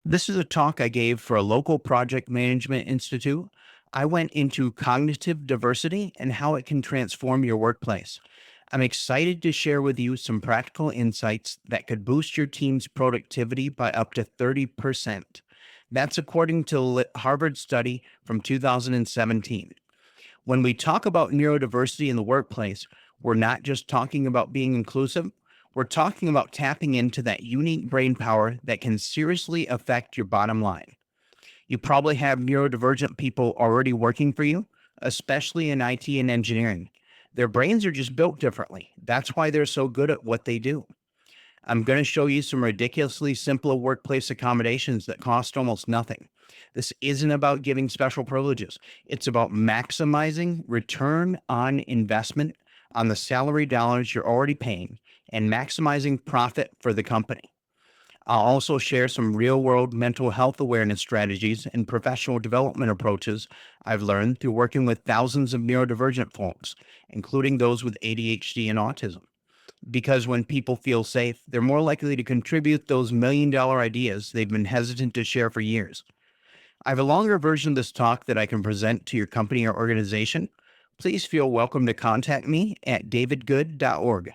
This is a talk I gave for a local project management institute. I went into cognitive diversity and how it can transform your workplace. I'm excited to share with you some practical insights that could boost your team's productivity by up to 30%. That's according to a Harvard study from 2017. When we talk about neurodiversity in the workplace, we're not just talking about being inclusive, we're talking about tapping into that unique brain power that can seriously affect your bottom line. You probably have neurodivergent people already working for you, especially in IT and engineering. Their brains are just built differently. That's why they're so good at what they do. I'm going to show you some ridiculously simple workplace accommodations that cost almost nothing. This isn't about giving special privileges. It's about maximizing return on investment on the salary dollars you're already paying and maximizing profit for the company. I'll also share some real world mental health awareness strategies and professional development approaches I've learned through working with thousands of neurodivergent folks, including those with ADHD and autism, because when people feel safe, they're more likely to contribute those $1 million ideas they've been hesitant to share for years. I have a longer version of this talk that I can present to your company or organization. Please feel welcome to contact me at davidgood.org.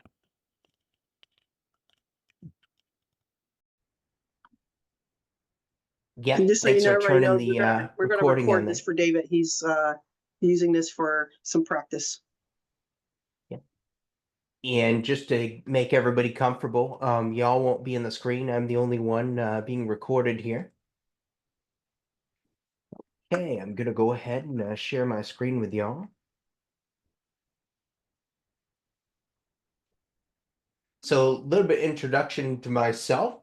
Yeah, And just so you thanks know, for everybody turning knows the we're gonna recording on record this there. for David. He's using this for some practice. Yeah. And just to make everybody comfortable, y'all won't be in the screen. I'm the only one being recorded here. Okay, I'm gonna go ahead and share my screen with y'all. So a little bit introduction to myself.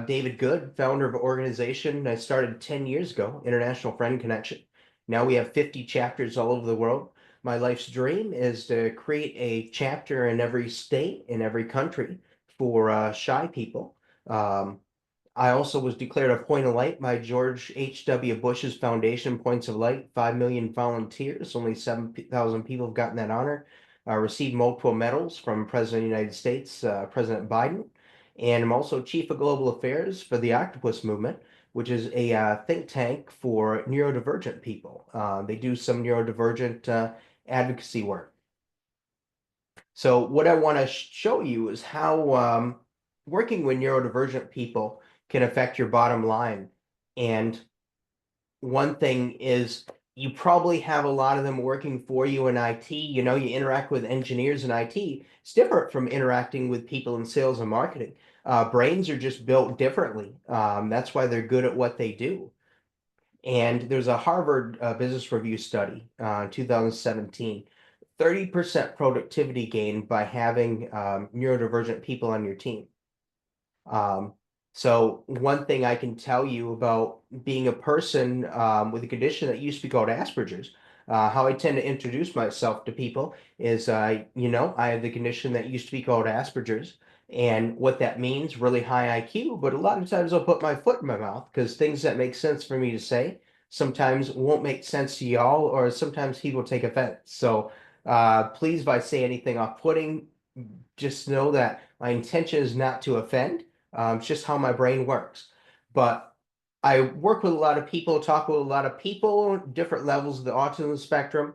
David Good, founder of an organization I started 10 years ago, International Friend Connection. Now we have 50 chapters all over the world. My life's dream is to create a chapter in every state, in every country for shy people. I also was declared a point of light by George H.W. Bush's foundation, Points of Light, 5 million volunteers, only 7,000 people have gotten that honor. Received multiple medals from President of the United States, President Biden. And I'm also Chief of Global Affairs for the Octopus Movement, which is a think tank for neurodivergent people. They do some neurodivergent advocacy work. So what I want to show you is how working with neurodivergent people can affect your bottom line. And one thing is you probably have a lot of them working for you in IT. You know, you interact with engineers in IT. It's different from interacting with people in sales and marketing. Brains are just built differently. That's why they're good at what they do. And there's a Harvard Business Review study, 2017, 30% productivity gain by having neurodivergent people on your team. So one thing I can tell you about being a person with a condition that used to be called Asperger's, how I tend to introduce myself to people is, I have the condition that used to be called Asperger's. And what that means, really high IQ, but a lot of times I'll put my foot in my mouth because things that make sense for me to say sometimes won't make sense to y'all, or sometimes people take offense. So please, if I say anything off-putting, just know that my intention is not to offend. It's just how my brain works. But I work with a lot of people, talk with a lot of people, different levels of the autism spectrum.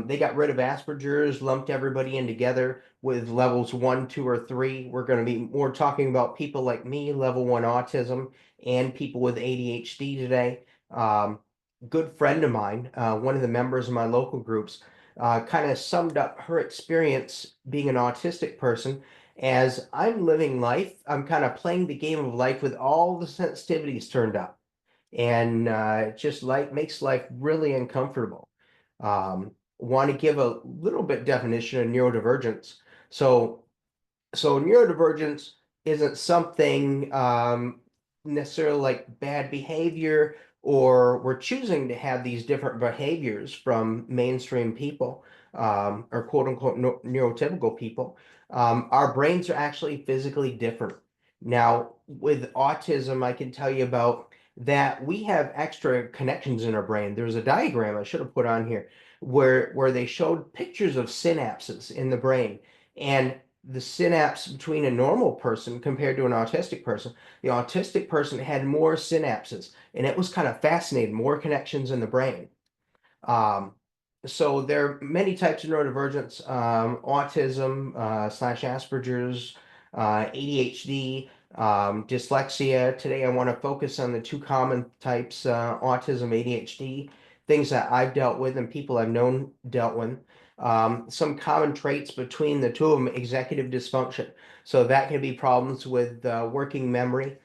They got rid of Asperger's, lumped everybody in together with levels 1, 2, or 3. We're going to be more talking about people like me, level 1 autism, and people with ADHD today. Good friend of mine, one of the members of my local groups, kind of summed up her experience being an autistic person as I'm living life. I'm kind of playing the game of life with all the sensitivities turned up, and just like makes life really uncomfortable. Want to give a little bit definition of neurodivergence. So neurodivergence isn't something necessarily like bad behavior, or we're choosing to have these different behaviors from mainstream people, or quote unquote neurotypical people. Our brains are actually physically different. Now, with autism, I can tell you about that we have extra connections in our brain. There's a diagram I should have put on here where they showed pictures of synapses in the brain. And the synapse between a normal person compared to an autistic person. The autistic person had more synapses, and it was kind of fascinating, more connections in the brain. Um, so there are many types of neurodivergence, autism slash Asperger's, ADHD, dyslexia. Today I want to focus on the two common types, autism, ADHD, things that I've dealt with and people I've known dealt with. Some common traits between the two of them: executive dysfunction. So that can be problems with working memory,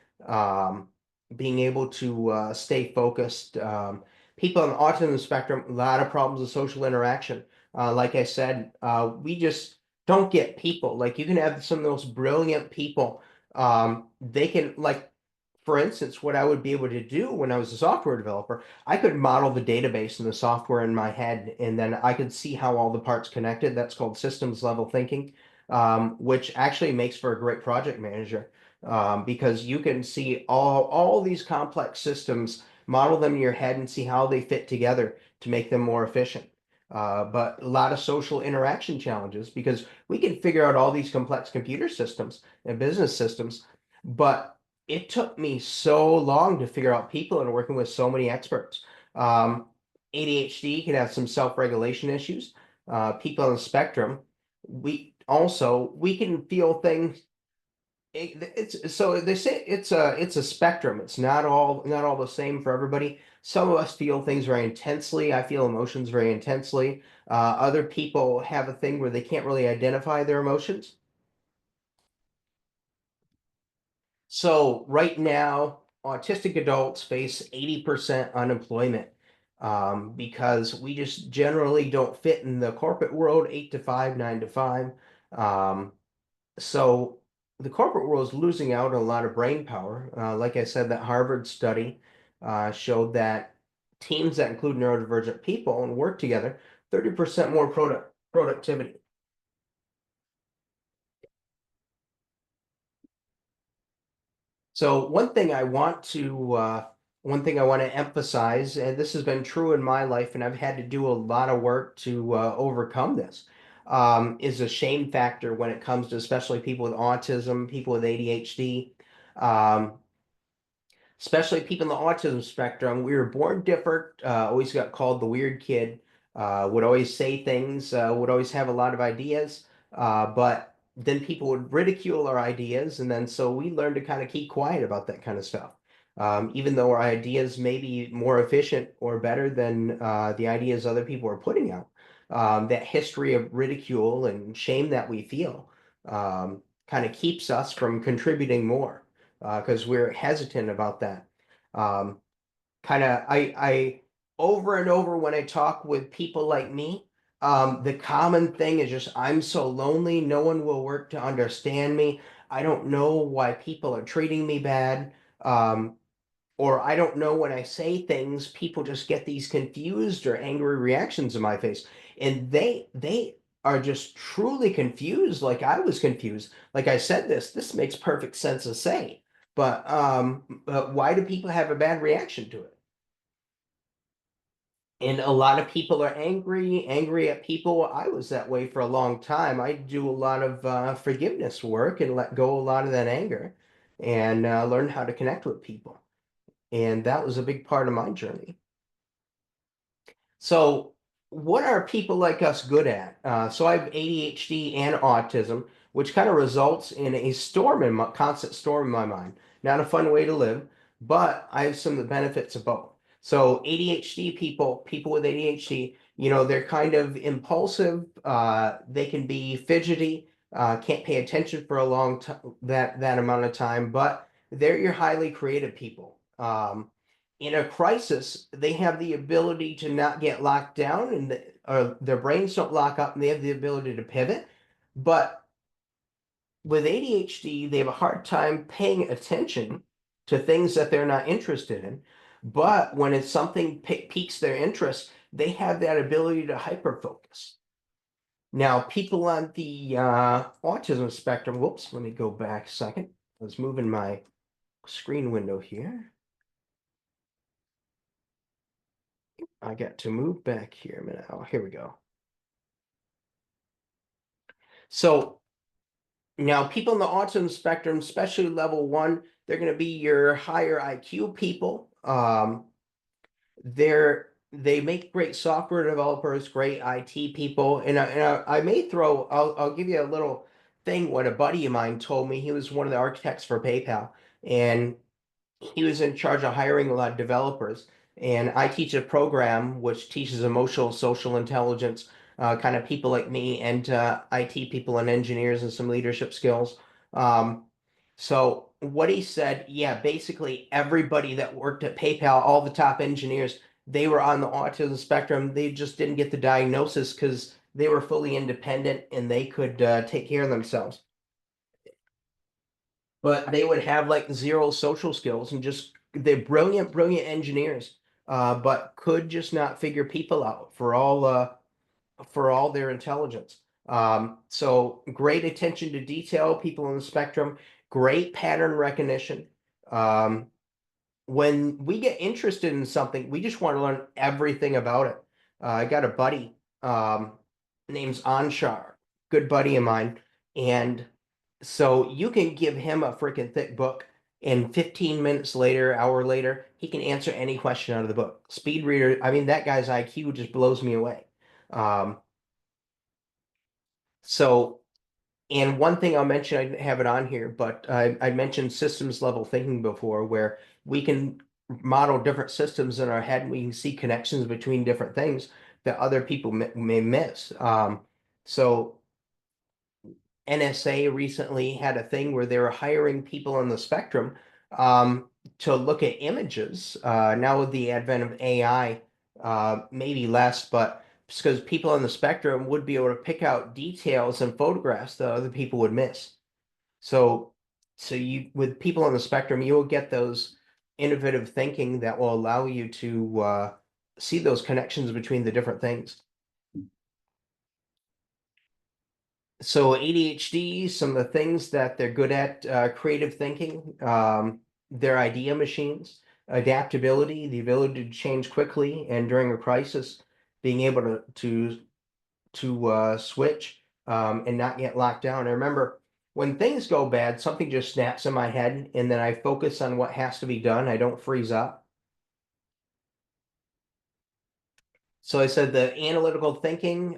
being able to stay focused. People on the autism spectrum, a lot of problems with social interaction. Like I said, we just don't get people. Like you can have some of those brilliant people. They can, like, for instance, what I would be able to do when I was a software developer, I could model the database and the software in my head, and then I could see how all the parts connected. That's called systems level thinking, which actually makes for a great project manager, because you can see all these complex systems, model them in your head and see how they fit together to make them more efficient. But a lot of social interaction challenges because we can figure out all these complex computer systems and business systems, but it took me so long to figure out people and working with so many experts. ADHD can have some self-regulation issues. People on the spectrum, we can feel things. It's so they say it's a spectrum. It's not all the same for everybody. Some of us feel things very intensely. I feel emotions very intensely. Other people have a thing where they can't really identify their emotions. So right now, autistic adults face 80% unemployment, because we just generally don't fit in the corporate world, 8 to 5, 9 to 5. Um, so the corporate world is losing out on a lot of brain power. Like I said, that Harvard study showed that teams that include neurodivergent people and work together, 30% more productivity. So one thing I want to emphasize, and this has been true in my life, and I've had to do a lot of work to overcome this, is a shame factor when it comes to especially people with autism, people with ADHD. Um, Especially people in the autism spectrum. We were born different, always got called the weird kid, would always say things, would always have a lot of ideas, but then people would ridicule our ideas, and then so we learned to kind of keep quiet about that kind of stuff. Even though our ideas may be more efficient or better than the ideas other people are putting out, that history of ridicule and shame that we feel kind of keeps us from contributing more because we're hesitant about that. Um, kind of, I over and over when I talk with people like me, the common thing is just I'm so lonely. No one will work to understand me. I don't know why people are treating me bad. Or I don't know when I say things, people just get these confused or angry reactions in my face. And they are just truly confused, like I was confused. Like I said this makes perfect sense to say. But why do people have a bad reaction to it? And a lot of people are angry at people. I was that way for a long time. I do a lot of forgiveness work and let go a lot of that anger and learn how to connect with people. And that was a big part of my journey. So, what are people like us good at? So, I have ADHD and autism, which kind of results in a storm in my constant storm in my mind. Not a fun way to live, but I have some of the benefits of both. So, ADHD people with ADHD, they're kind of impulsive. They can be fidgety, can't pay attention for a long time, that amount of time, but they're your highly creative people. In a crisis, they have the ability to not get locked down and or their brains don't lock up and they have the ability to pivot. But with ADHD, they have a hard time paying attention to things that they're not interested in. But when it's something piques their interest, they have that ability to hyper focus. Now, people on the autism spectrum, whoops, let me go back a second. I was moving my screen window here. I got to move back here a minute. Oh, here we go. So Now, people in the autism spectrum, especially level 1, they're going to be your higher IQ people. They make great software developers, great IT people, and I may throw. I'll give you a little thing. What a buddy of mine told me. He was one of the architects for PayPal, and he was in charge of hiring a lot of developers. And I teach a program which teaches emotional, social intelligence, kind of people like me, and IT people and engineers and some leadership skills. Um, so what he said, yeah, basically everybody that worked at PayPal, all the top engineers, they were on the autism spectrum. They just didn't get the diagnosis because they were fully independent and they could take care of themselves. But they would have like zero social skills and just they're brilliant, brilliant engineers, but could just not figure people out for all their intelligence. So great attention to detail, people on the spectrum, great pattern recognition. When we get interested in something, we just want to learn everything about it. I got a buddy, name's Anshar, good buddy of mine, and so you can give him a freaking thick book, and 15 minutes later, hour later, he can answer any question out of the book. Speed reader, I mean, that guy's IQ just blows me away. Um, so, and one thing I'll mention, I didn't have it on here, but I mentioned systems level thinking before, where we can model different systems in our head and we can see connections between different things that other people may miss. So NSA recently had a thing where they were hiring people on the spectrum to look at images. Now with the advent of AI, maybe less, but because people on the spectrum would be able to pick out details and photographs that other people would miss. So, so you with people on the spectrum, you will get those innovative thinking that will allow you to see those connections between the different things. So ADHD, some of the things that they're good at, creative thinking, their idea machines, adaptability, the ability to change quickly and during a crisis, being able to switch and not get locked down. I remember when things go bad, something just snaps in my head, and then I focus on what has to be done. I don't freeze up. So I said the analytical thinking,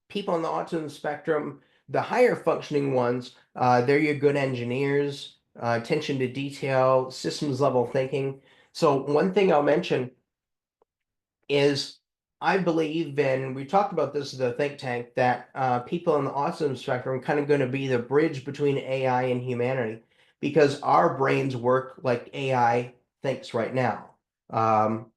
people on the autism spectrum, the higher functioning ones, they're your good engineers, attention to detail, systems level thinking. So one thing I'll mention is I believe, and we talked about this as a think tank, that people on the autism spectrum are kind of going to be the bridge between AI and humanity because our brains work like AI thinks right now. Um,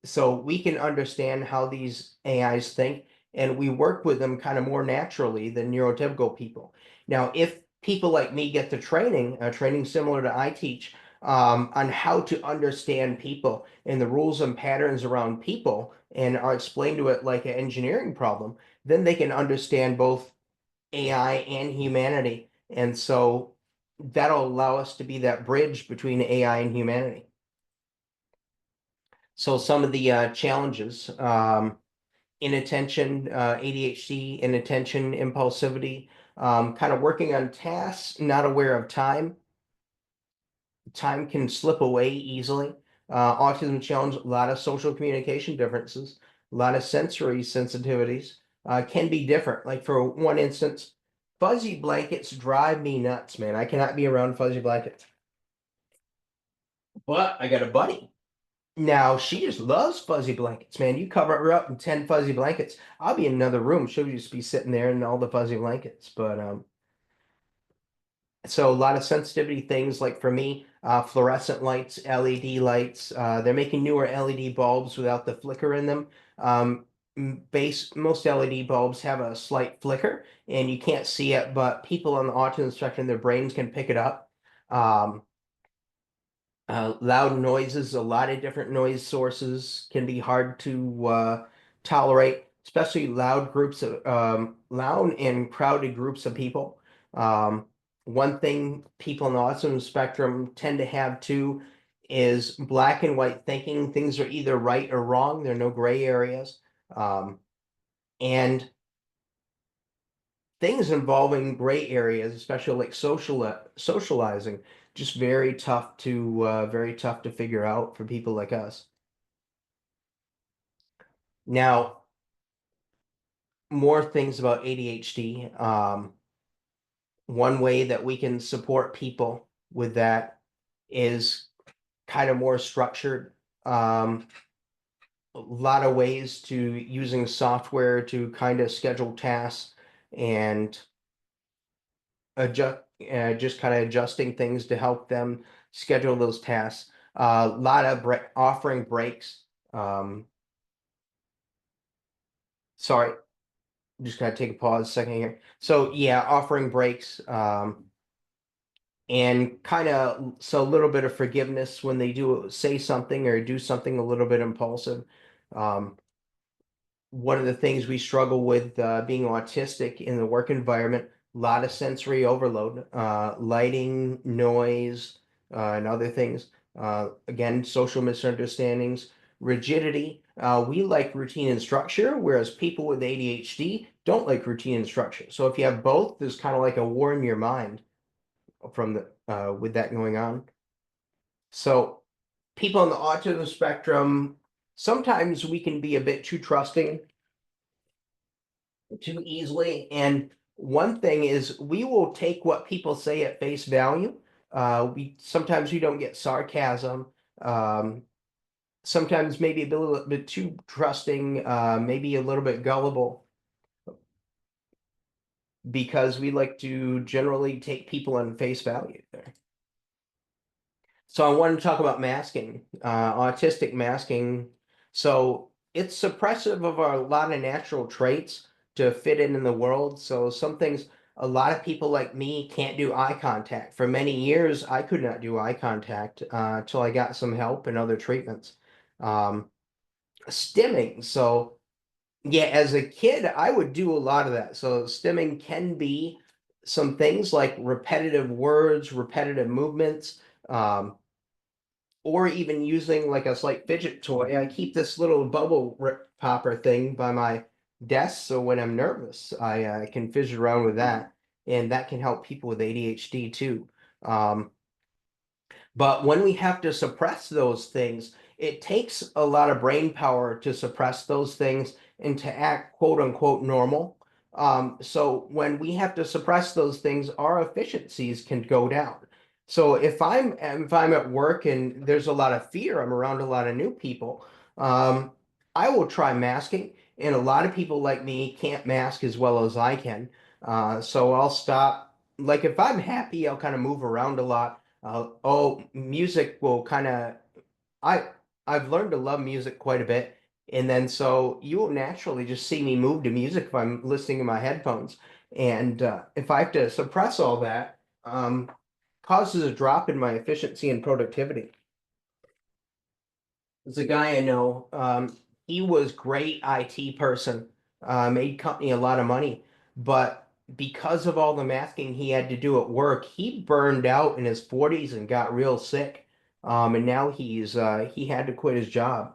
so we can understand how these AIs think, and we work with them kind of more naturally than neurotypical people. Now, if people like me get the training, training similar to I teach, on how to understand people and the rules and patterns around people, and are explained to it like an engineering problem, then they can understand both AI and humanity. And so that'll allow us to be that bridge between AI and humanity. So some of the challenges, inattention, ADHD, inattention, impulsivity, kind of working on tasks, not aware of time. Time can slip away easily. Autism challenge, a lot of social communication differences, a lot of sensory sensitivities, can be different. Like for one instance, fuzzy blankets drive me nuts, man. I cannot be around fuzzy blankets. But I got a buddy. Now she just loves fuzzy blankets, man. You cover her up in 10 fuzzy blankets. I'll be in another room. She'll just be sitting there in all the fuzzy blankets. But so a lot of sensitivity things like for me, fluorescent lights, LED lights. They're making newer LED bulbs without the flicker in them. Most LED bulbs have a slight flicker and you can't see it, but people on the autism spectrum, their brains can pick it up. Um, loud noises, a lot of different noise sources can be hard to tolerate, especially loud and crowded groups of people. One thing people in the autism spectrum tend to have too is black and white thinking. Things are either right or wrong. There are no gray areas. And things involving gray areas, especially like socializing, just very tough to figure out for people like us. Now, more things about ADHD. One way that we can support people with that is kind of more structured. A lot of ways to using software to kind of schedule tasks and adjust, just kind of adjusting things to help them schedule those tasks. A lot of offering breaks. Sorry, just gotta take a pause a second here. So yeah, offering breaks, and kind of so a little bit of forgiveness when they do say something or do something a little bit impulsive. Um, one of the things we struggle with being autistic in the work environment, a lot of sensory overload, lighting, noise, and other things. Again, social misunderstandings, rigidity. We like routine and structure, whereas people with ADHD don't like routine and structure. So if you have both, there's kind of like a war in your mind from the with that going on. So people on the autism spectrum, sometimes we can be a bit too trusting too easily. And one thing is we will take what people say at face value. We sometimes we don't get sarcasm. Um, Sometimes maybe a little bit too trusting, maybe a little bit gullible, because we like to generally take people on face value there. So I want to talk about masking, autistic masking. So it's suppressive of a lot of natural traits to fit in the world. So some things, a lot of people like me can't do eye contact. For many years, I could not do eye contact till I got some help and other treatments. Um, Stimming. So yeah, as a kid, I would do a lot of that. So stimming can be some things like repetitive words, repetitive movements. Or even using like a slight fidget toy. I keep this little bubble popper thing by my desk, so when I'm nervous, I can fidget around with that, and that can help people with ADHD too. Um, but when we have to suppress those things, it takes a lot of brain power to suppress those things and to act quote unquote normal. So when we have to suppress those things, our efficiencies can go down. So if I'm at work and there's a lot of fear, I'm around a lot of new people, um, I will try masking. And a lot of people like me can't mask as well as I can. So I'll stop. Like if I'm happy, I'll kind of move around a lot. Music will kind of I I've learned to love music quite a bit, and then so you will naturally just see me move to music if I'm listening to my headphones. And if I have to suppress all that, causes a drop in my efficiency and productivity. There's a guy I know, he was great IT person, made company a lot of money, but because of all the masking he had to do at work, he burned out in his 40s and got real sick. And now he had to quit his job.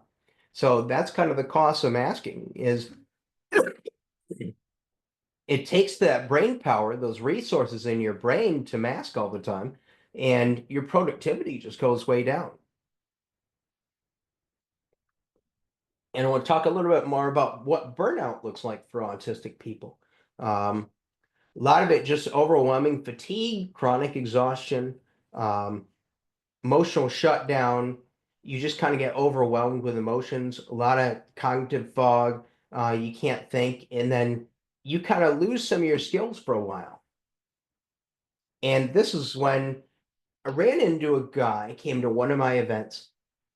So that's kind of the cost of masking is it takes that brain power, those resources in your brain to mask all the time, and your productivity just goes way down. And I want to talk a little bit more about what burnout looks like for autistic people. A lot of it just overwhelming fatigue, chronic exhaustion, um, emotional shutdown. You just kind of get overwhelmed with emotions, a lot of cognitive fog. You can't think, and then you kind of lose some of your skills for a while. And this is when I ran into a guy, came to one of my events,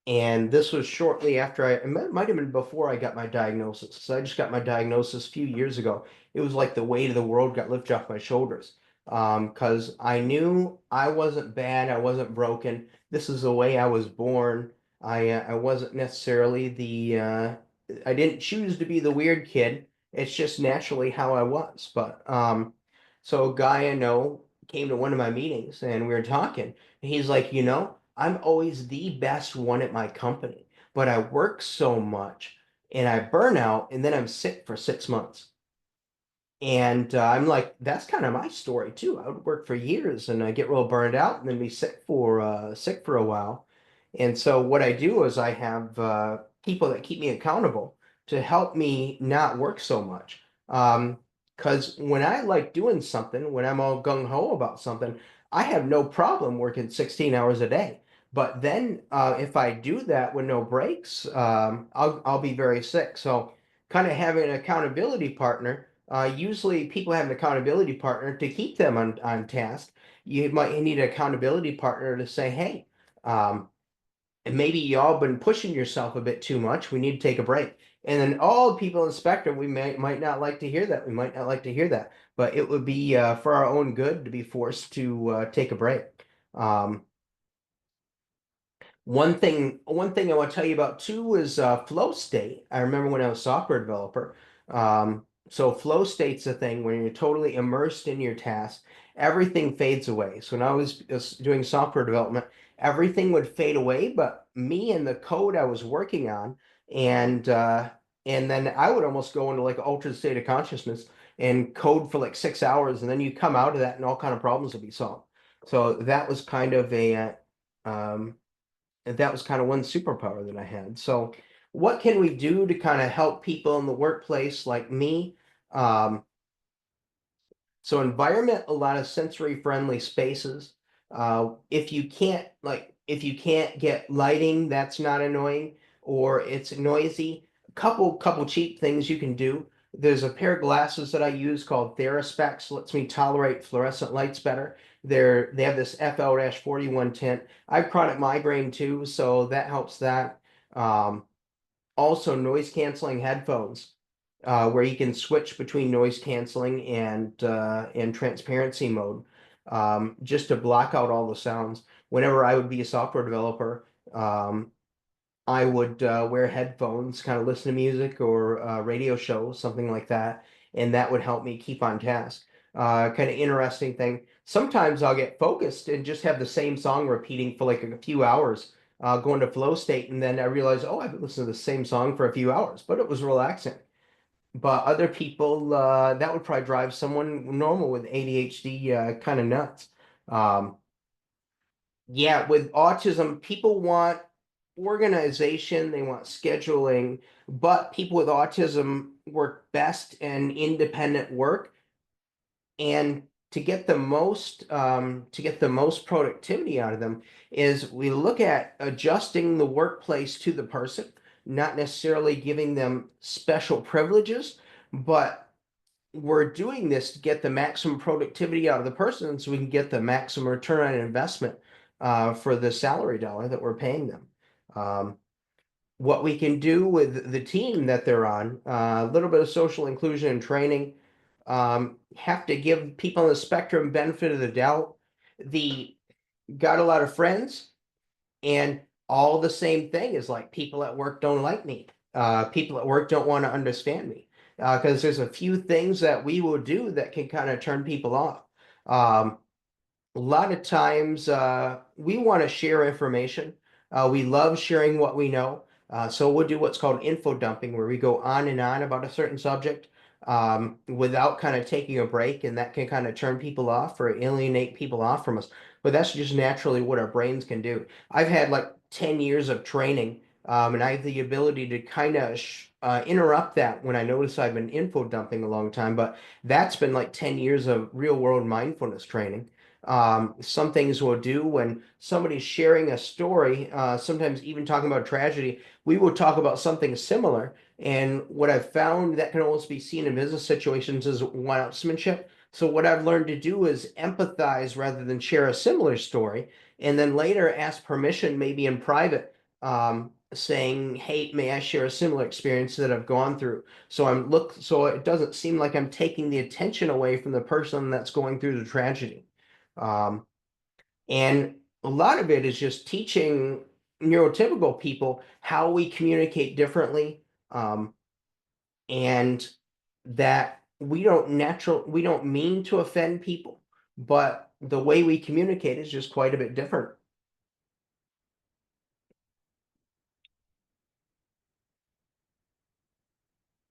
and this was shortly after it might have been before I got my diagnosis. So I just got my diagnosis a few years ago. It was like the weight of the world got lifted off my shoulders. Because I knew I wasn't bad, I wasn't broken. This is the way I was born. I wasn't necessarily I didn't choose to be the weird kid. It's just naturally how I was. But so a guy I know came to one of my meetings and we were talking. And he's like, I'm always the best one at my company, but I work so much and I burn out and then I'm sick for 6 months. And I'm like, that's kind of my story too. I would work for years and I get real burned out and then be sick for a while. And so what I do is I have people that keep me accountable to help me not work so much. Because when I like doing something, when I'm all gung ho about something, I have no problem working 16 hours a day. But then if I do that with no breaks, I'll be very sick. So kind of having an accountability partner. Usually people have an accountability partner to keep them on task. You might need an accountability partner to say, hey, and maybe y'all been pushing yourself a bit too much. We need to take a break. And then all people in the spectrum, we might not like to hear that. We might not like to hear that, but it would be for our own good to be forced to take a break. Um, one thing I want to tell you about too is flow state. I remember when I was a software developer. So flow state's a thing when you're totally immersed in your task, everything fades away. So when I was doing software development, everything would fade away, but me and the code I was working on, and and then I would almost go into like an altered state of consciousness and code for like 6 hours, and then you come out of that and all kind of problems will be solved. So that was kind of a um, and that was kind of one superpower that I had. So, what can we do to kind of help people in the workplace like me? Um, so environment, a lot of sensory friendly spaces. If you can't get lighting, that's not annoying, or it's noisy. Couple cheap things you can do. There's a pair of glasses that I use called Theraspecs, lets me tolerate fluorescent lights better. They have this FL-41 tint. I have chronic migraine too, so that helps that. Um, Also noise canceling headphones where you can switch between noise canceling and transparency mode just to block out all the sounds. Whenever I would be a software developer, I would wear headphones, kind of listen to music or radio shows, something like that, and that would help me keep on task. Kind of interesting thing. Sometimes I'll get focused and just have the same song repeating for like a few hours, go into flow state, and then I realize, oh, I've been listening to the same song for a few hours, but it was relaxing. But other people, that would probably drive someone normal with ADHD kind of nuts. Um, yeah, with autism, people want organization, they want scheduling, but people with autism work best in independent work. And to get the most productivity out of them is we look at adjusting the workplace to the person, not necessarily giving them special privileges, but we're doing this to get the maximum productivity out of the person so we can get the maximum return on investment for the salary dollar that we're paying them. Um, what we can do with the team that they're on, a little bit of social inclusion and training, have to give people on the spectrum benefit of the doubt. The got a lot of friends, and all the same thing is like people at work don't like me. People at work don't want to understand me because there's a few things that we will do that can kind of turn people off. Um, a lot of times we want to share information. We love sharing what we know. So we'll do what's called info dumping, where we go on and on about a certain subject without kind of taking a break, and that can kind of turn people off or alienate people off from us. But that's just naturally what our brains can do. I've had like 10 years of training, and I have the ability to kind of interrupt that when I notice I've been info dumping a long time. But that's been like 10 years of real world mindfulness training. Some things we'll do when somebody's sharing a story, sometimes even talking about tragedy, we will talk about something similar. And what I've found that can almost be seen in business situations is one-upsmanship. So what I've learned to do is empathize rather than share a similar story, and then later ask permission, maybe in private, saying, "Hey, may I share a similar experience that I've gone through?" So it doesn't seem like I'm taking the attention away from the person that's going through the tragedy. Um, and a lot of it is just teaching neurotypical people how we communicate differently, um, and that we don't mean to offend people, but the way we communicate is just quite a bit different.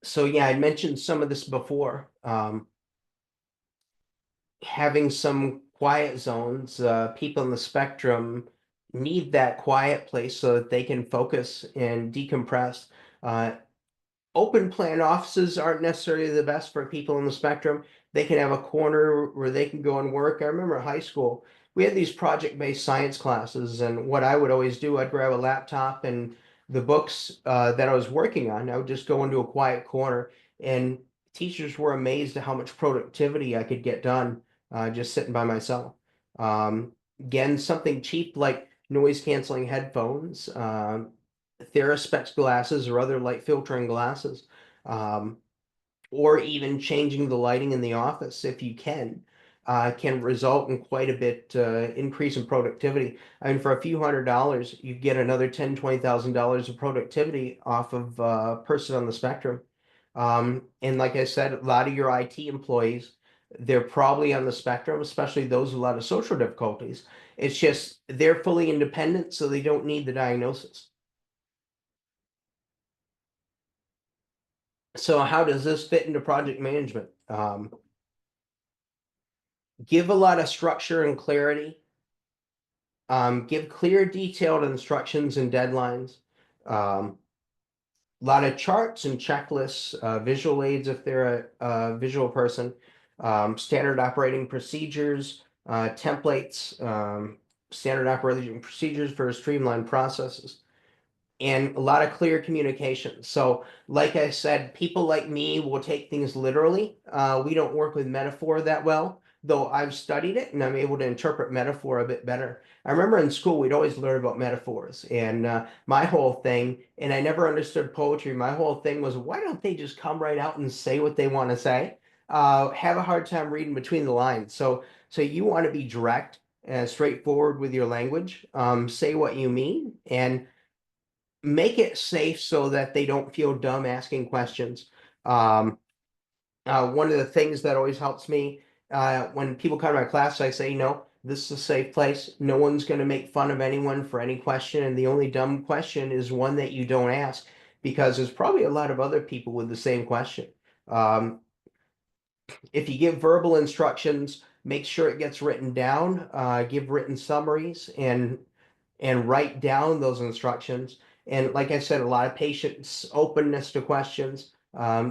So yeah, I mentioned some of this before. having some quiet zones. People in the spectrum need that quiet place so that they can focus and decompress. Uh, Open plan offices aren't necessarily the best for people in the spectrum. They can have a corner where they can go and work. I remember in high school, we had these project-based science classes, and what I would always do, I'd grab a laptop and the books that I was working on, I would just go into a quiet corner, and teachers were amazed at how much productivity I could get done just sitting by myself. Again, something cheap like noise canceling headphones, Theraspex glasses or other light filtering glasses, um, or even changing the lighting in the office if you can result in quite a bit increase in productivity. I mean, for a few $100s, you get another $10,000, $20,000 of productivity off of a person on the spectrum. And like I said, a lot of your IT employees, they're probably on the spectrum, especially those with a lot of social difficulties. It's just they're fully independent, so they don't need the diagnosis. So how does this fit into project management? Give a lot of structure and clarity. Give clear, detailed instructions and deadlines. A lot of charts and checklists, visual aids if they're a visual person, standard operating procedures, templates, standard operating procedures for streamlined processes, and a lot of clear communication. So, like I said, people like me will take things literally. We don't work with metaphor that well, though I've studied it and I'm able to interpret metaphor a bit better. I remember in school we'd always learn about metaphors, and my whole thing, and I never understood poetry. My whole thing was, why don't they just come right out and say what they want to say? Have a hard time reading between the lines. So you want to be direct and straightforward with your language. Say what you mean, and make it safe so that they don't feel dumb asking questions. Um, One of the things that always helps me when people come to my class, I say, no, this is a safe place. No one's going to make fun of anyone for any question. And the only dumb question is one that you don't ask, because there's probably a lot of other people with the same question. Um, if you give verbal instructions, make sure it gets written down, give written summaries, and write down those instructions. And like I said, a lot of patience, openness to questions,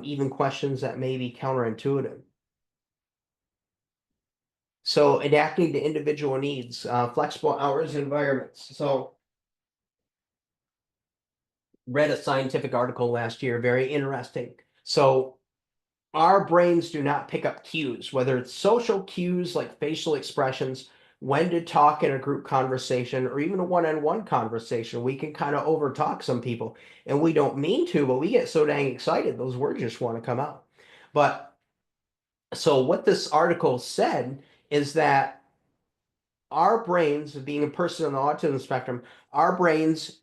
even questions that may be counterintuitive. So adapting to individual needs, flexible hours environments. So read a scientific article last year, very interesting. So our brains do not pick up cues, whether it's social cues like facial expressions, when to talk in a group conversation, or even a one-on-one conversation. We can kind of overtalk some people, and we don't mean to, but we get so dang excited, those words just want to come out. But so what this article said is that our brains, being a person on the autism spectrum, our brains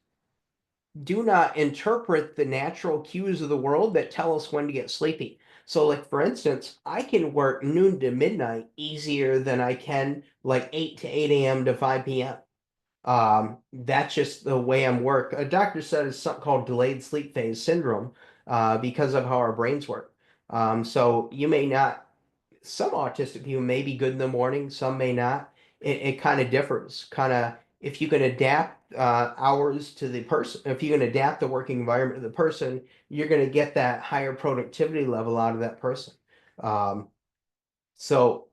do not interpret the natural cues of the world that tell us when to get sleepy. So, like for instance, I can work noon to midnight easier than I can like 8 to 8 a.m. to 5 p.m. That's just the way I'm work. A doctor said it's something called delayed sleep phase syndrome, because of how our brains work. So you may not, some autistic people may be good in the morning, some may not. It kind of differs. Kind of, if you can adapt hours to the person, if you can adapt the working environment to the person, you're going to get that higher productivity level out of that person. Um, so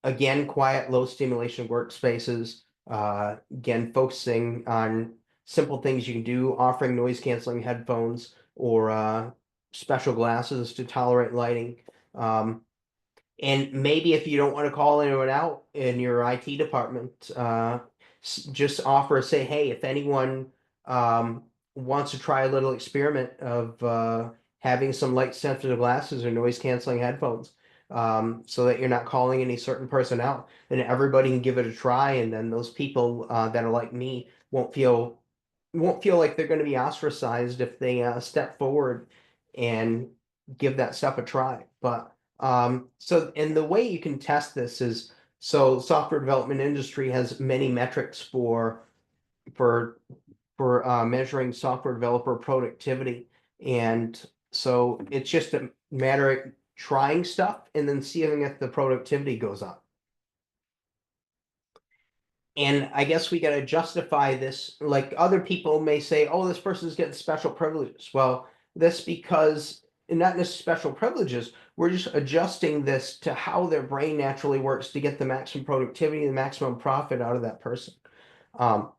again, quiet, low stimulation workspaces. Again, focusing on simple things you can do, offering noise canceling headphones or special glasses to tolerate lighting. And maybe if you don't want to call anyone out in your IT department, just offer, say, hey, if anyone wants to try a little experiment of having some light sensitive glasses or noise canceling headphones, so that you're not calling any certain person out, and everybody can give it a try, and then those people that are like me won't feel like they're going to be ostracized if they step forward and give that stuff a try. But so, and the way you can test this is, so software development industry has many metrics for measuring software developer productivity. And so it's just a matter of trying stuff and then seeing if the productivity goes up. And I guess we got to justify this. Like other people may say, oh, this person's getting special privileges. Well, that's because not necessarily special privileges. We're just adjusting this to how their brain naturally works to get the maximum productivity, the maximum profit out of that person. Um,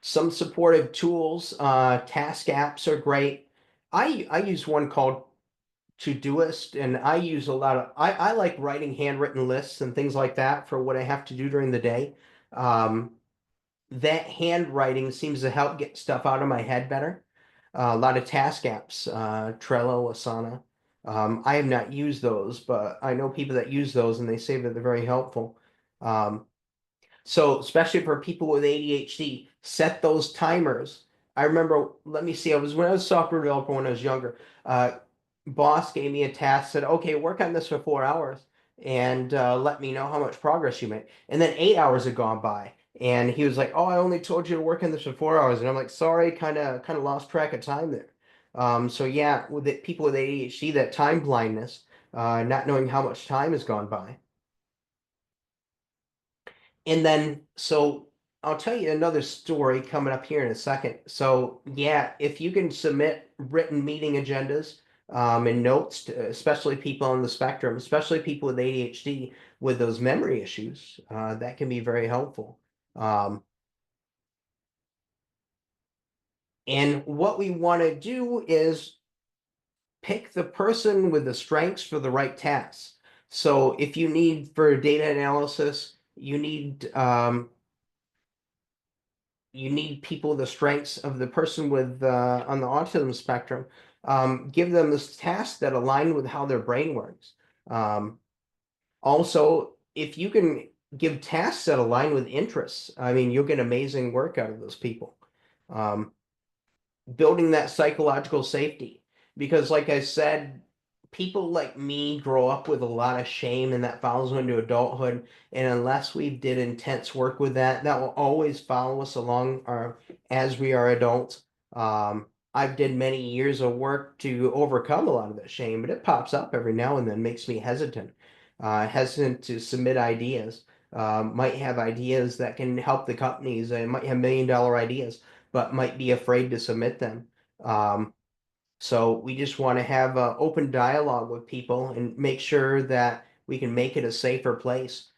some supportive tools, task apps are great. I use one called Todoist, and I use a lot of I like writing handwritten lists and things like that for what I have to do during the day. Um, that handwriting seems to help get stuff out of my head better. A lot of task apps, Trello, Asana. I have not used those, but I know people that use those and they say that they're very helpful. Um, so especially for people with ADHD, set those timers. I remember, let me see, when I was a software developer when I was younger, boss gave me a task, said, okay, work on this for 4 hours and let me know how much progress you made. And then 8 hours had gone by. And he was like, oh, I only told you to work on this for 4 hours. And I'm like, sorry, kind of lost track of time there. So yeah, with it, people with ADHD, that time blindness, not knowing how much time has gone by. And then, so I'll tell you another story coming up here in a second. So, yeah, if you can submit written meeting agendas and notes, to, especially people on the spectrum, especially people with ADHD with those memory issues, that can be very helpful. Um, and what we want to do is pick the person with the strengths for the right tasks. So, if you need for data analysis, you need people the strengths of the person with on the autism spectrum. Give them this task that align with how their brain works. Um, Also, if you can give tasks that align with interests, I mean, you'll get amazing work out of those people. Um, Building that psychological safety. Because, like I said, people like me grow up with a lot of shame, and that follows into adulthood. And unless we did intense work with that, that will always follow us along our as we are adults. I've did many years of work to overcome a lot of that shame, but it pops up every now and then, makes me hesitant to submit ideas. Might have ideas that can help the companies. I might have $1 million ideas, but might be afraid to submit them. Um, so we just want to have an open dialogue with people and make sure that we can make it a safer place.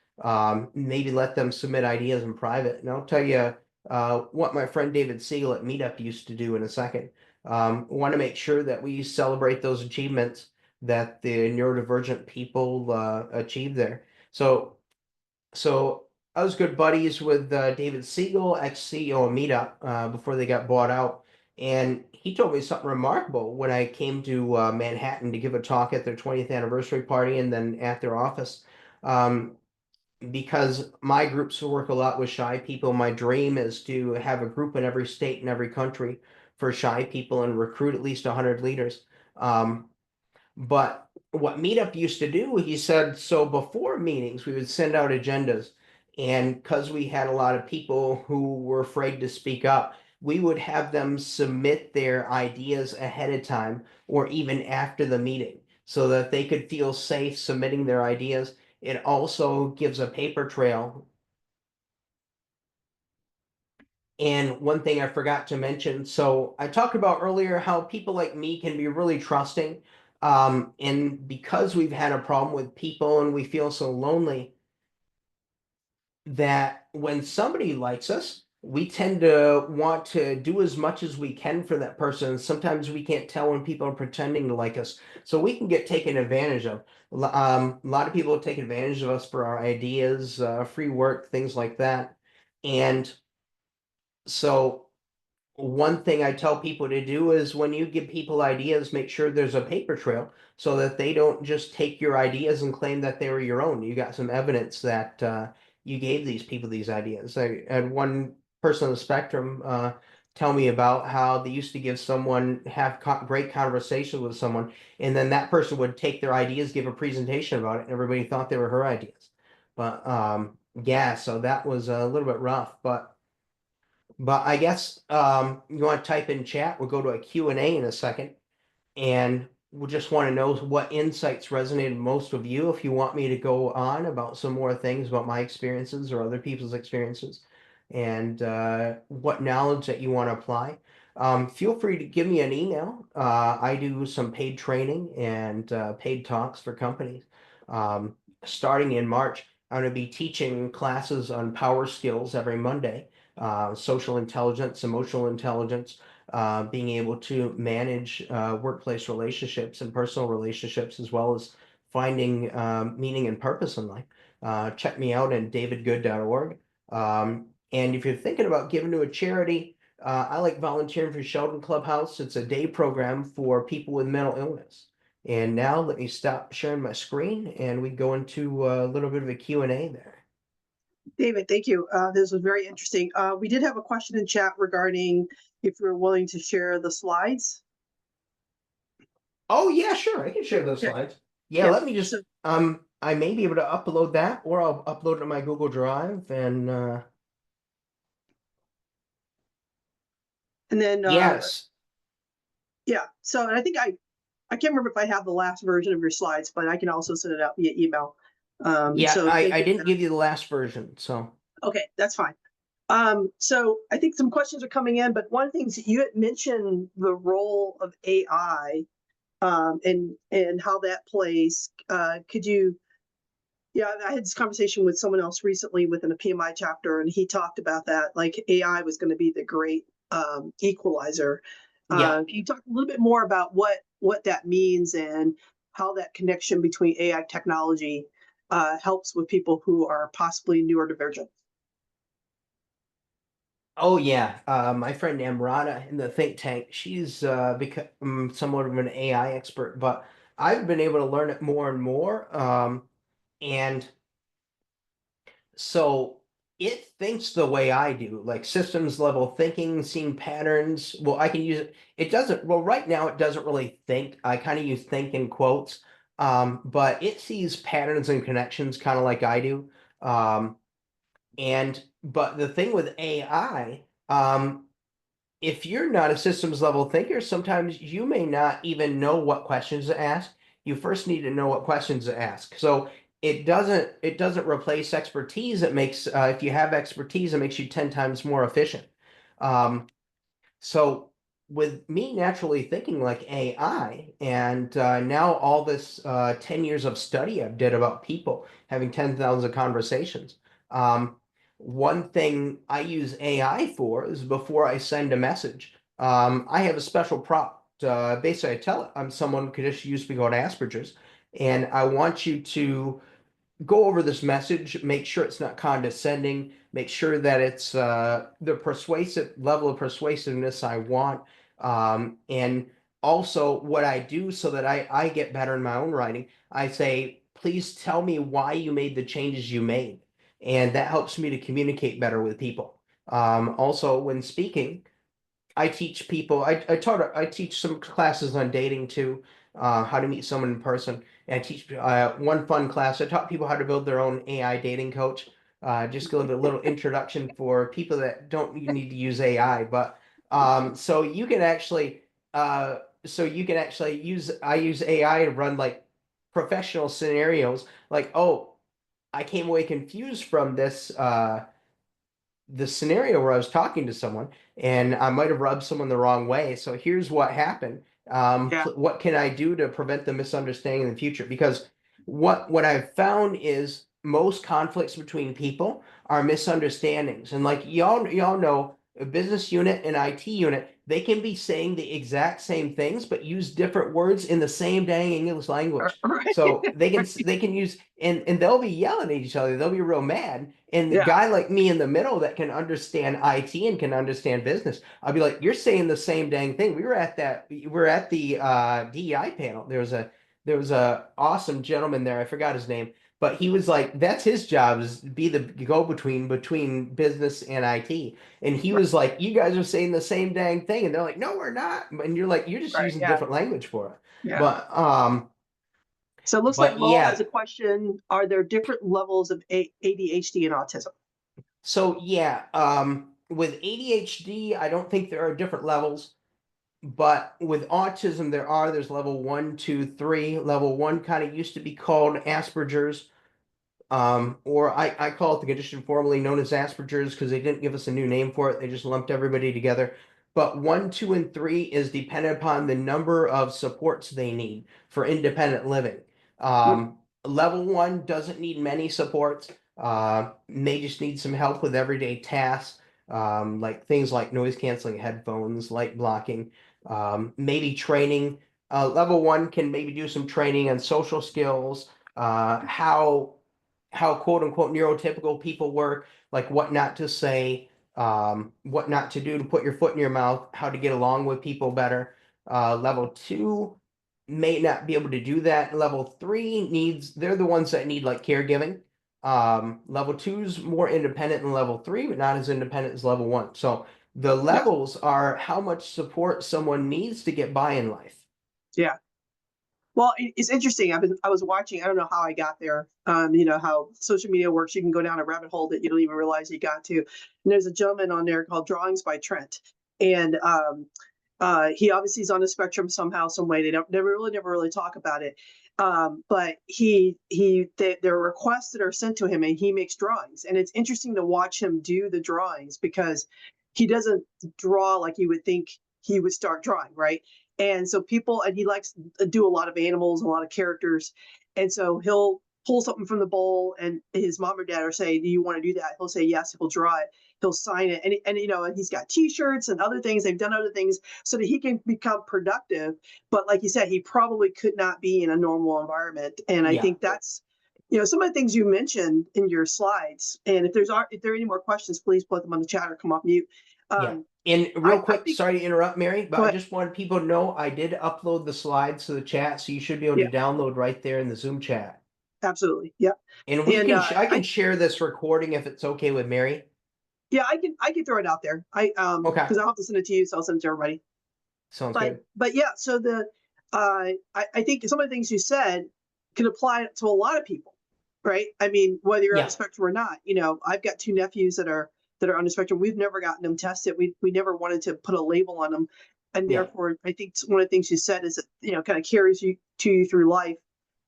Maybe let them submit ideas in private. And I'll tell you what my friend David Siegel at Meetup used to do in a second. Want to make sure that we celebrate those achievements that the neurodivergent people achieve there. So I was good buddies with David Siegel, ex-CEO of Meetup, before they got bought out. And he told me something remarkable when I came to Manhattan to give a talk at their 20th anniversary party and then at their office. Um, because my groups work a lot with shy people, my dream is to have a group in every state and every country for shy people and recruit at least 100 leaders. Um, but what Meetup used to do, he said, so before meetings, we would send out agendas. And because we had a lot of people who were afraid to speak up, we would have them submit their ideas ahead of time or even after the meeting so that they could feel safe submitting their ideas. It also gives a paper trail. And one thing I forgot to mention, so I talked about earlier how people like me can be really trusting. And because we've had a problem with people and we feel so lonely, that when somebody likes us, we tend to want to do as much as we can for that person. Sometimes we can't tell when people are pretending to like us, so we can get taken advantage of. A lot of people take advantage of us for our ideas, free work, things like that. And so one thing I tell people to do is when you give people ideas, make sure there's a paper trail so that they don't just take your ideas and claim that they were your own. You got some evidence that you gave these people these ideas. I had one person on the spectrum tell me about how they used to give someone, have great conversations with someone, and then that person would take their ideas, give a presentation about it, and everybody thought they were her ideas. But yeah, so that was a little bit rough, but I guess you want to type in chat. We'll go to a Q&A in a second, and we'll just want to know what insights resonated most with you. If you want me to go on about some more things about my experiences or other people's experiences, and what knowledge that you want to apply. Feel free to give me an email. I do some paid training and paid talks for companies. Starting in March, I'm going to be teaching classes on power skills every Monday, social intelligence, emotional intelligence, being able to manage workplace relationships and personal relationships, as well as finding meaning and purpose in life. Check me out at davidgood.org. And if you're thinking about giving to a charity, I like volunteering for Sheldon Clubhouse. It's a day program for people with mental illness. And now let me stop sharing my screen and we go into a little bit of a Q&A there. David, thank you. This was very interesting. We did have a question in chat regarding if you're willing to share the slides. Oh yeah, sure. I can share those Yeah. slides. Yeah, Yeah. let me just I may be able to upload that, or I'll upload it to my Google Drive and then yes. yeah. So I think I can't remember if I have the last version of your slides, but I can also send it out via email. Yeah, so I didn't give you the last version, so okay, that's fine. So I think some questions are coming in, but one of the things you had mentioned the role of AI and how that plays. Could you? Yeah, I had this conversation with someone else recently within a PMI chapter, and he talked about that, like AI was going to be the great equalizer. yeah. Can you talk a little bit more about what that means and how that connection between AI technology helps with people who are possibly neurodivergent? Oh yeah, my friend Amrata in the think tank, she's become somewhat of an AI expert, but I've been able to learn it more and more. And so it thinks the way I do, like systems level thinking, seeing patterns. Well, I can use it. It doesn't, well, right now it doesn't really think. I kind of use think in quotes, but it sees patterns and connections kind of like I do. But the thing with AI, if you're not a systems level thinker, sometimes you may not even know what questions to ask. You first need to know what questions to ask. So it doesn't replace expertise. It makes if you have expertise, it makes you 10 times more efficient. Um, so with me naturally thinking like AI, and now all this 10 years of study I've did about people having 10,000 conversations. One thing I use AI for is before I send a message, I have a special prompt. Basically, I tell it I'm someone who just used to go to Asperger's, and I want you to go over this message, make sure it's not condescending, make sure that it's the persuasive level of persuasiveness I want. And also what I do so that I get better in my own writing, I say, please tell me why you made the changes you made. And that helps me to communicate better with people. Also, when speaking, I teach people. I teach some classes on dating too, how to meet someone in person. And I teach one fun class. I taught people how to build their own AI dating coach. Just give a little introduction for people that don't need to use AI. But so you can actually use I use AI to run like professional scenarios. Like, oh, I came away confused from this scenario where I was talking to someone and I might have rubbed someone the wrong way. So here's what happened. Yeah. What can I do to prevent the misunderstanding in the future? Because what I've found is most conflicts between people are misunderstandings. And like y'all know, a business unit and IT unit, they can be saying the exact same things, but use different words in the same dang English language. Right. So they can use and they'll be yelling at each other. They'll be real mad. And the Yeah. guy like me in the middle that can understand IT and can understand business, I'll be like, you're saying the same dang thing. We were at the DEI panel. There was a awesome gentleman there. I forgot his name, but he was like, that's his job is be the go between business and IT. And he Right. was like, you guys are saying the same dang thing. And they're like, no, we're not. And you're like, you're just Right. using Yeah. different language for it. Yeah. But So it looks like but Lowell has yeah, a question. Are there different levels of ADHD and autism? so yeah, with ADHD, I don't think there are different levels, but with autism, there's level one, two, three. Level one kind of used to be called Asperger's. or I call it the condition formerly known as Asperger's because they didn't give us a new name for it. They just lumped everybody together. But 1, 2, and 3 is dependent upon the number of supports they need for independent living. Level 1 doesn't need many supports. They just need some help with everyday tasks, like things like noise canceling headphones, light blocking, maybe training. Level 1 can maybe do some training on social skills, how quote unquote neurotypical people work, like what not to say, what not to do to put your foot in your mouth, how to get along with people better. Level 2 may not be able to do that. Level 3 needs, they're the ones that need like caregiving. Level 2's more independent than level 3, but not as independent as level 1. So the levels are how much support someone needs to get by in life. Yeah. Well, it's interesting. I was watching. I don't know how I got there. How social media works. You can go down a rabbit hole that you don't even realize you got to. And there's a gentleman on there called Drawings by Trent, and he obviously is on the spectrum somehow, some way. They never really talk about it. But there are requests that are sent to him, and he makes drawings. And it's interesting to watch him do the drawings because he doesn't draw like you would think he would start drawing, right? And so and he likes to do a lot of animals, a lot of characters. And so he'll pull something from the bowl and his mom or dad are saying, do you want to do that? He'll say, yes, he'll draw it. He'll sign it. And he's got t-shirts and other things. They've done other things so that he can become productive. But like you said, he probably could not be in a normal environment. And I think that's, some of the things you mentioned in your slides. And if there are any more questions, please put them on the chat or come off mute. And real quick, sorry to interrupt, Mary, but I just wanted people to know I did upload the slides to the chat, so you should be able to download right there in the Zoom chat. Absolutely. Yep. And I can share this recording if it's okay with Mary. Yeah, I can throw it out there. Okay. Because I'll have to send it to you, so I'll send it to everybody. Sounds good. But yeah, so I think some of the things you said can apply to a lot of people, right? I mean, whether you're on the spectrum or not. I've got 2 nephews that are on the spectrum. We've never gotten them tested. We never wanted to put a label on them, and therefore, I think one of the things you said is that kind of carries you through life.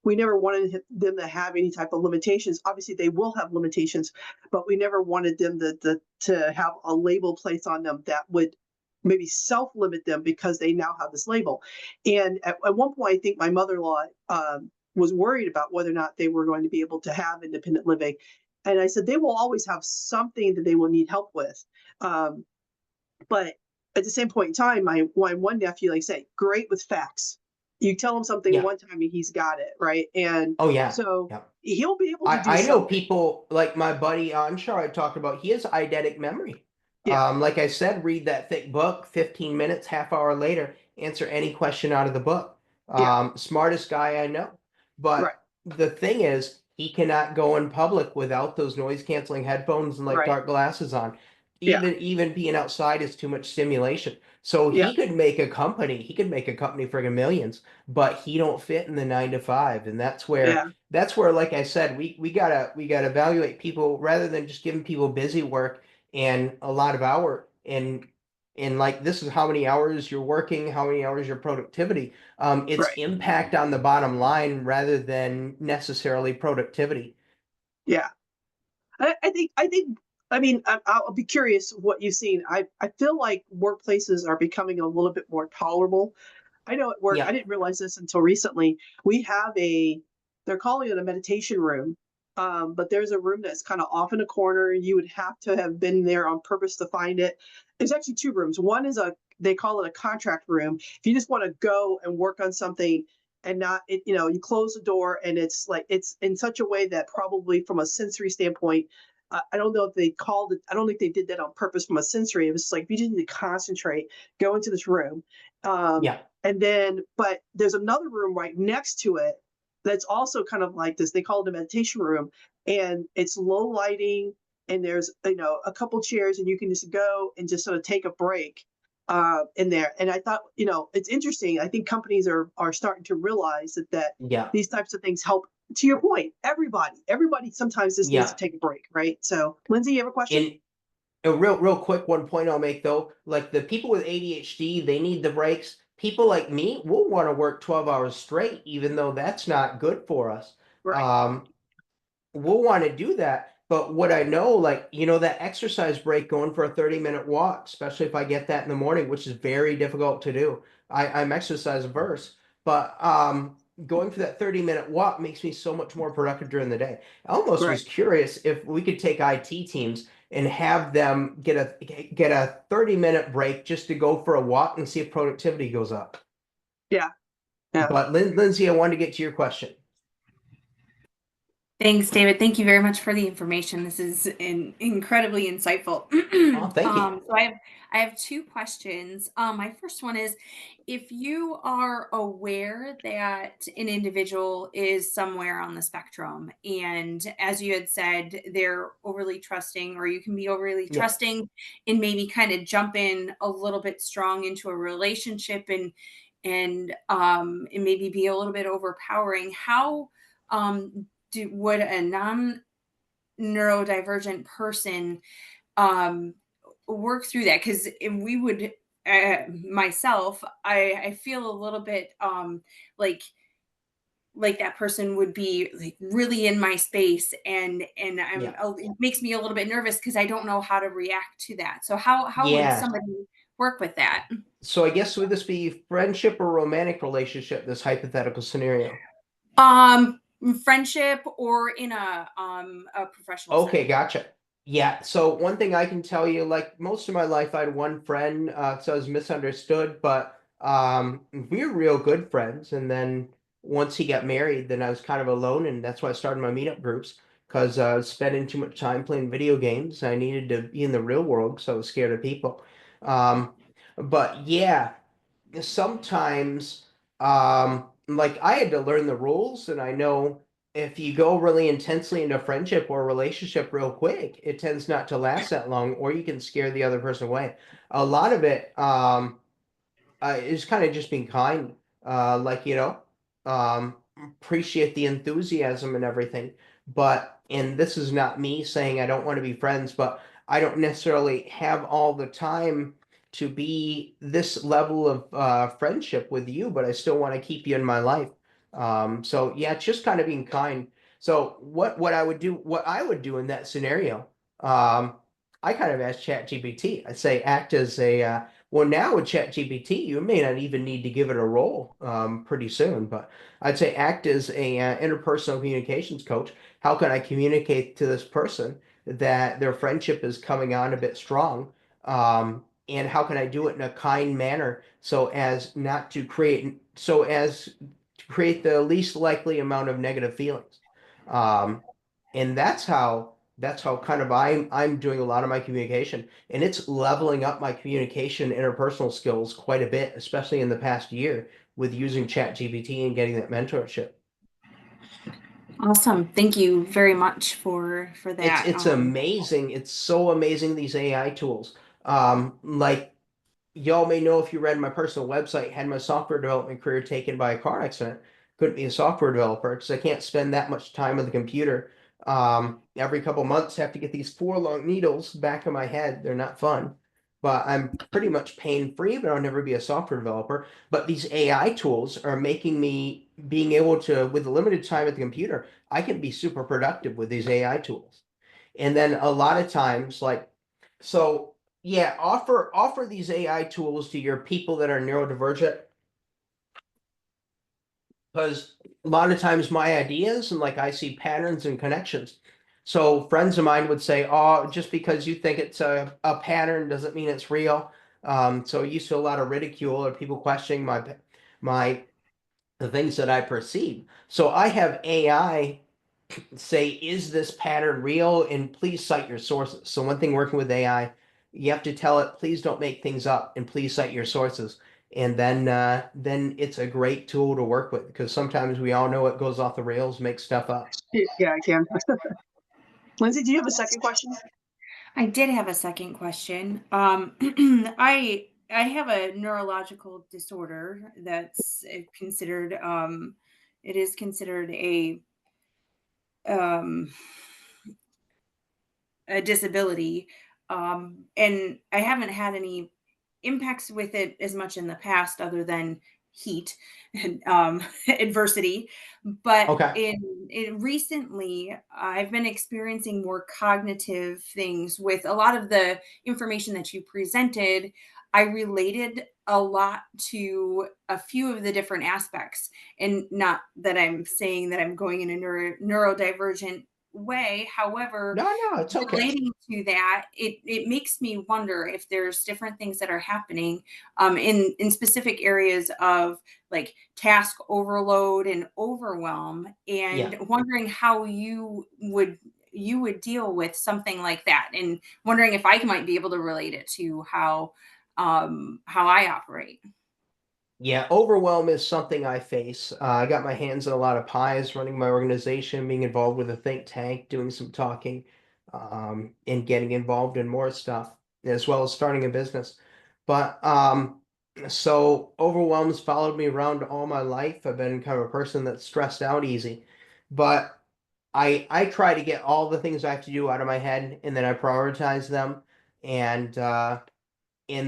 We never wanted them to have any type of limitations. Obviously, they will have limitations, but we never wanted them to have a label placed on them that would maybe self-limit them because they now have this label. And at one point, I think my mother-in-law was worried about whether or not they were going to be able to have independent living. And I said, they will always have something that they will need help with. But at the same point in time, my one nephew, like I say, great with facts. You tell him something one time and he's got it, right? And so he'll be able to do I know people like my buddy, I'm sure I talked about, he has eidetic memory. Like I said, read that thick book, 15 minutes, half hour later, answer any question out of the book. Smartest guy I know. But the thing is, he cannot go in public without those noise canceling headphones and like dark glasses on. Even being outside is too much stimulation. So he could make a company. He could make a company for millions, but he don't fit in the 9 to 5. And that's where like I said, we gotta evaluate people rather than just giving people busy work and a lot of hour and like this is how many hours you're working, how many hours your productivity. It's impact on the bottom line rather than necessarily productivity. Yeah. I mean, I'll be curious what you've seen. I feel like workplaces are becoming a little bit more tolerable. I know at work, I didn't realize this until recently. We have they're calling it a meditation room. But there's a room that's kind of off in a corner. You would have to have been there on purpose to find it. There's actually 2 rooms. One is they call it a contract room. If you just want to go and work on something and not, you close the door and it's in such a way that probably from a sensory standpoint, I don't know if they called it, I don't think they did that on purpose from a sensory. It was like, if you just need to concentrate, go into this room. And then, but there's another room right next to it that's also kind of like this. They call it a meditation room, and it's low lighting, and there's a couple chairs, and you can just go and just sort of take a break in there. And I thought, it's interesting. I think companies are starting to realize that these types of things help. To your point, everybody sometimes just needs to take a break, right? So, Lindsay, you have a question? A real quick one point I'll make though, like the people with ADHD, they need the breaks. People like me will want to work 12 hours straight, even though that's not good for us. we'll want to do that. But what I know, like, that exercise break, going for a 30-minute walk, especially if I get that in the morning, which is very difficult to do. I'm exercise averse, but going for that 30-minute walk makes me so much more productive during the day. I almost Right. was curious if we could take IT teams and have them get a 30-minute break just to go for a walk and see if productivity goes up. Yeah. Yeah. But Lindsay, I wanted to get to your question. Thanks, David. Thank you very much for the information. This is incredibly insightful. Oh, thank you. So I have two questions. My first one is, if you are aware that an individual is somewhere on the spectrum, and as you had said, they're overly trusting, or you can be overly Yeah. trusting and maybe kind of jump in a little bit strong into a relationship and maybe be a little bit overpowering. How would a non-neurodivergent person um, work through that? Because we would, myself, I feel a little bit like that person would be like really in my space, and Yeah. it makes me a little bit nervous because I don't know how to react to that. So how would Yeah. somebody work with that? So I guess would this be friendship or romantic relationship, this hypothetical scenario? Um, Friendship or in a professional Okay, setting. gotcha. Yeah, so one thing I can tell you, like most of my life, I had one friend, so I was misunderstood, but we were real good friends. And then once he got married, then I was kind of alone, and that's why I started my meetup groups, because I was spending too much time playing video games. I needed to be in the real world, so I was scared of people. Um, but yeah, sometimes like I had to learn the rules, and I know if you go really intensely into friendship or relationship real quick, it tends not to last that long, or you can scare the other person away. A lot of it is kind of just being kind, like, um, appreciate the enthusiasm and everything. But, and this is not me saying I don't want to be friends, but I don't necessarily have all the time to be this level of friendship with you, but I still want to keep you in my life. So yeah, it's just kind of being kind. So what I would do in that scenario, I kind of asked ChatGPT. I'd say act as a well, now with ChatGPT, you may not even need to give it a role pretty soon, but I'd say act as a interpersonal communications coach. How can I communicate to this person that their friendship is coming on a bit strong? And how can I do it in a kind manner so as not to create, so as to create the least likely amount of negative feelings? Um, and that's how kind of I'm doing a lot of my communication, and it's leveling up my communication interpersonal skills quite a bit, especially in the past year with using ChatGPT and getting that mentorship. Awesome. Thank you very much for It's that. it's amazing. It's so amazing, these AI tools. Like y'all may know, if you read my personal website, had my software development career taken by a car accident. Couldn't be a software developer because I can't spend that much time on the computer. Every couple months, have to get these 4 long needles back in my head. They're not fun, but I'm pretty much pain free. But I'll never be a software developer. But these AI tools are making me being able to, with limited time at the computer, I can be super productive with these AI tools. And then a lot of times, like, so yeah, offer these AI tools to your people that are neurodivergent, because a lot of times my ideas, and like I see patterns and connections. So friends of mine would say, "Oh, just because you think it's a pattern doesn't mean it's real." So I used to a lot of ridicule or people questioning my the things that I perceive. So I have AI say, is this pattern real? And please cite your sources. So one thing working with AI, you have to tell it, please don't make things up and please cite your sources. And then it's a great tool to work with, because sometimes we all know it goes off the rails, makes stuff up. Yeah, I can. Lindsay, do you have a second question? I did have a second question. I have a neurological disorder that's considered it is considered um a disability, and I haven't had any impacts with it as much in the past, other than heat and adversity. But Okay. in recently, I've been experiencing more cognitive things with a lot of the information that you presented. I related a lot to a few of the different aspects, and not that I'm saying that I'm going in a neurodivergent way. However, No, no, it's okay. relating to that, it makes me wonder if there's different things that are happening in specific areas of like task overload and overwhelm, Yeah. and wondering how you would deal with something like that, and wondering if I might be able to relate it to how I operate. Yeah, overwhelm is something I face. I got my hands in a lot of pies running my organization, being involved with a think tank, doing some talking, and getting involved in more stuff, as well as starting a business. But so overwhelm's followed me around all my life. I've been kind of a person that's stressed out easy, but I try to get all the things I have to do out of my head, and then I prioritize them, and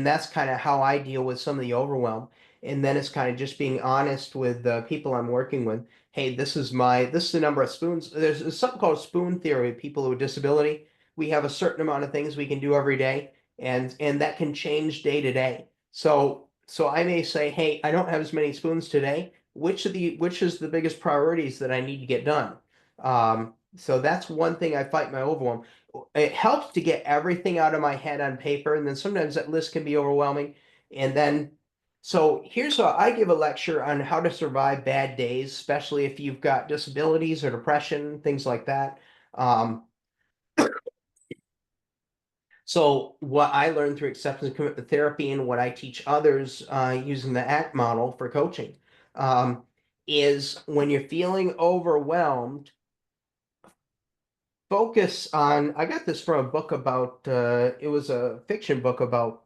that's kind of how I deal with some of the overwhelm. And then it's kind of just being honest with the people I'm working with. Hey, this is the number of spoons. There's something called spoon theory. People with disability, we have a certain amount of things we can do every day, and that can change day to day. So I may say, hey, I don't have as many spoons today. Which is the biggest priorities that I need to get done? So that's one thing I fight my overwhelm. It helps to get everything out of my head on paper, and then sometimes that list can be overwhelming. And then, so here's how I give a lecture on how to survive bad days, especially if you've got disabilities or depression, things like that. Um, so what I learned through acceptance and commitment therapy and what I teach others using the ACT model for coaching is when you're feeling overwhelmed, focus on. I got this from a book about it was a fiction book about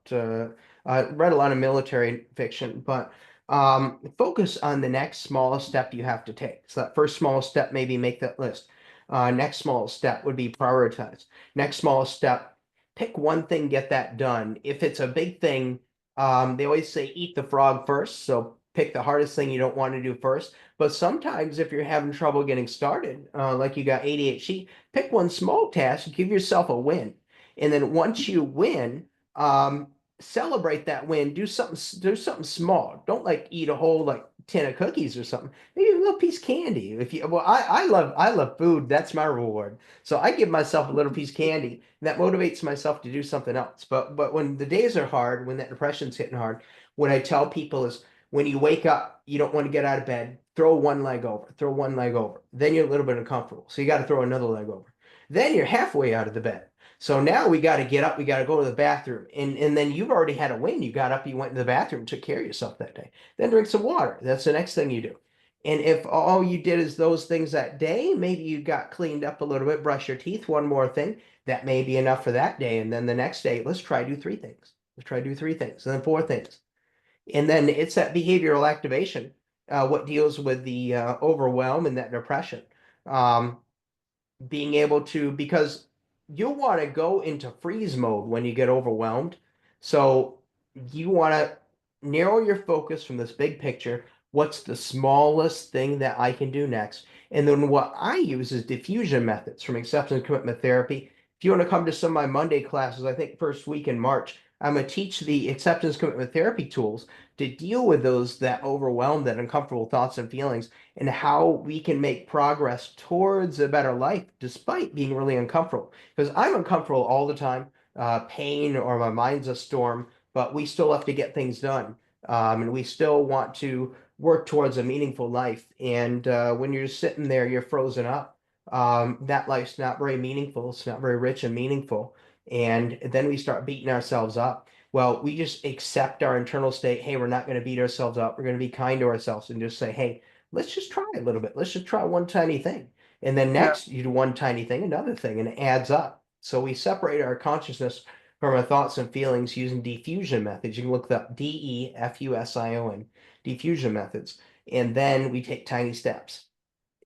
I read a lot of military fiction, but focus on the next smallest step you have to take. So that first smallest step, maybe make that list. Next smallest step would be prioritize. Next smallest step, pick one thing, get that done. If it's a big thing, they always say eat the frog first, so pick the hardest thing you don't want to do first. But sometimes if you're having trouble getting started, like you got ADHD, pick one small task, give yourself a win. And then once you win, celebrate that win. Do something small. Don't like eat a whole like tin of cookies or something. Maybe a little piece of candy. If you well, I love food. That's my reward. So I give myself a little piece of candy. And that motivates myself to do something else. But when the days are hard, when that depression's hitting hard, what I tell people is when you wake up, you don't want to get out of bed, throw one leg over, throw one leg over. Then you're a little bit uncomfortable. So you got to throw another leg over. Then you're halfway out of the bed. So now we got to get up, we got to go to the bathroom. And then you've already had a win. You got up, you went to the bathroom, took care of yourself that day. Then drink some water. That's the next thing you do. And if all you did is those things that day, maybe you got cleaned up a little bit, brush your teeth, one more thing, that may be enough for that day. And then the next day, let's try do three things. Let's try do three things, and then four things. And then it's that behavioral activation, what deals with the overwhelm and that depression. Um, Being able to, because you'll want to go into freeze mode when you get overwhelmed. So you want to narrow your focus from this big picture. What's the smallest thing that I can do next? And then what I use is diffusion methods from acceptance and commitment therapy. If you want to come to some of my Monday classes, I think first week in March, I'm going to teach the acceptance commitment therapy tools to deal with those that overwhelm, that uncomfortable thoughts and feelings, and how we can make progress towards a better life despite being really uncomfortable. Because I'm uncomfortable all the time, pain or my mind's a storm, but we still have to get things done. And we still want to work towards a meaningful life. And when you're just sitting there, you're frozen up. That life's not very meaningful. It's not very rich and meaningful. And then we start beating ourselves up. Well, we just accept our internal state. Hey, we're not going to beat ourselves up. We're going to be kind to ourselves and just say, hey, let's just try a little bit. Let's just try one tiny thing. And then Yeah. next, you do one tiny thing, another thing, and it adds up. So we separate our consciousness from our thoughts and feelings using diffusion methods. You can look up DEFUSION, diffusion methods. And then we take tiny steps.